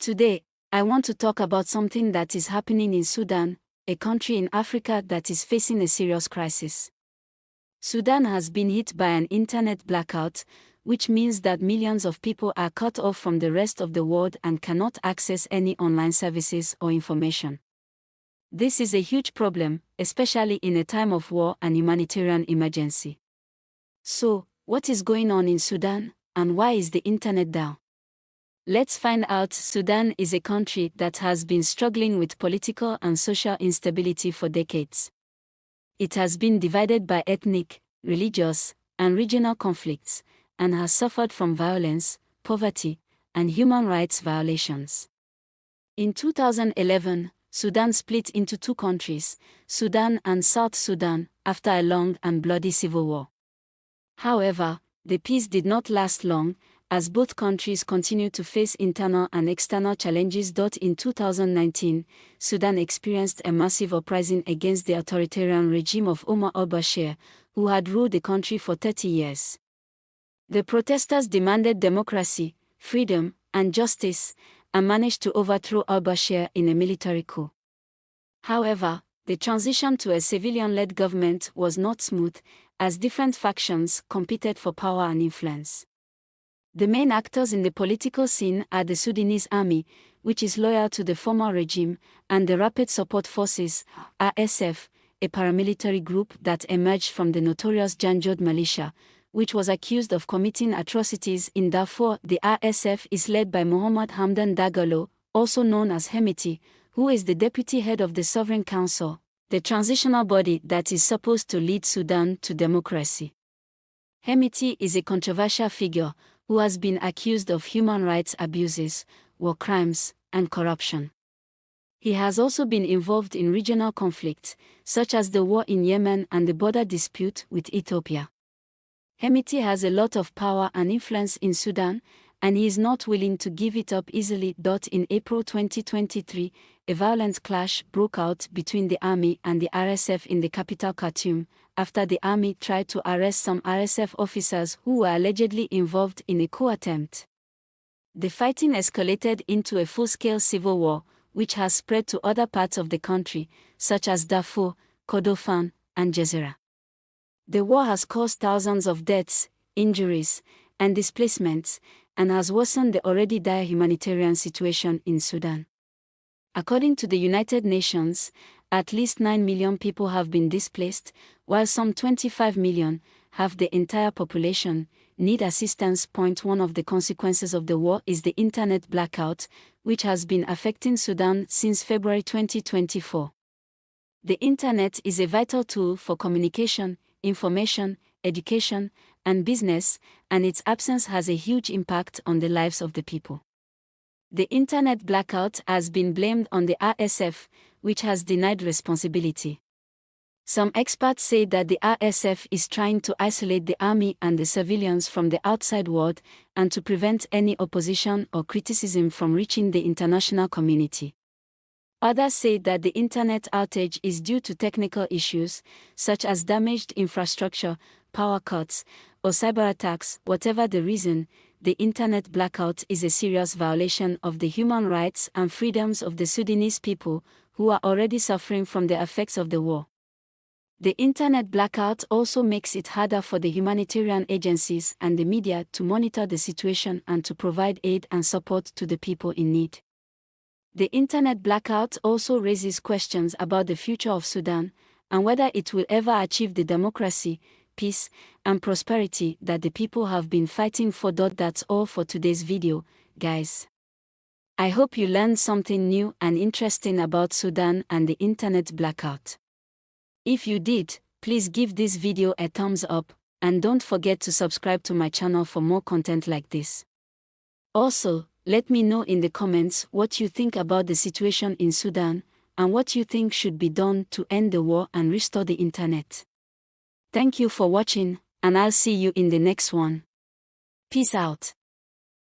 Today, I want to talk about something that is happening in Sudan, a country in Africa that is facing a serious crisis. Sudan has been hit by an internet blackout, which means that millions of people are cut off from the rest of the world and cannot access any online services or information. This is a huge problem, especially in a time of war and humanitarian emergency. So, what is going on in Sudan, and why is the internet down? Let's find out. Sudan is a country that has been struggling with political and social instability for decades. It has been divided by ethnic, religious, and regional conflicts, and has suffered from violence, poverty, and human rights violations. In 2011, Sudan split into two countries, Sudan and South Sudan, after a long and bloody civil war. However, the peace did not last long, as both countries continue to face internal and external challenges. In 2019, Sudan experienced a massive uprising against the authoritarian regime of Omar al-Bashir, who had ruled the country for 30 years. The protesters demanded democracy, freedom, and justice, and managed to overthrow al-Bashir in a military coup. However, the transition to a civilian-led government was not smooth, as different factions competed for power and influence. The main actors in the political scene are the Sudanese army, which is loyal to the former regime, and the Rapid Support Forces, RSF, a paramilitary group that emerged from the notorious Janjaweed militia, which was accused of committing atrocities in Darfur. The RSF is led by Mohamed Hamdan Dagalo, also known as Hemeti, who is the deputy head of the Sovereign Council, the transitional body that is supposed to lead Sudan to democracy. Hemeti is a controversial figure who has been accused of human rights abuses, war crimes, and corruption. He has also been involved in regional conflicts, such as the war in Yemen and the border dispute with Ethiopia. Hemeti has a lot of power and influence in Sudan, and he is not willing to give it up easily. In April 2023, a violent clash broke out between the army and the RSF in the capital Khartoum, after the army tried to arrest some RSF officers who were allegedly involved in a coup attempt. The fighting escalated into a full-scale civil war, which has spread to other parts of the country, such as Darfur, Kordofan, and Gezira. The war has caused thousands of deaths, injuries, and displacements, and has worsened the already dire humanitarian situation in Sudan. According to the United Nations, at least 9 million people have been displaced, while some 25 million, half the entire population, need assistance. One of the consequences of the war is the internet blackout, which has been affecting Sudan since February 2024. The internet is a vital tool for communication, information, education, and business, and its absence has a huge impact on the lives of the people. The internet blackout has been blamed on the RSF, which has denied responsibility. Some experts say that the RSF is trying to isolate the army and the civilians from the outside world and to prevent any opposition or criticism from reaching the international community. Others say that the internet outage is due to technical issues, such as damaged infrastructure, power cuts, or cyber attacks. Whatever the reason, the internet blackout is a serious violation of the human rights and freedoms of the Sudanese people, who are already suffering from the effects of the war. The internet blackout also makes it harder for the humanitarian agencies and the media to monitor the situation and to provide aid and support to the people in need. The internet blackout also raises questions about the future of Sudan, and whether it will ever achieve the democracy, peace, and prosperity that the people have been fighting for. That's all for today's video, guys. I hope you learned something new and interesting about Sudan and the internet blackout. If you did, please give this video a thumbs up, and don't forget to subscribe to my channel for more content like this. Also, let me know in the comments what you think about the situation in Sudan, and what you think should be done to end the war and restore the internet. Thank you for watching, and I'll see you in the next one. Peace out.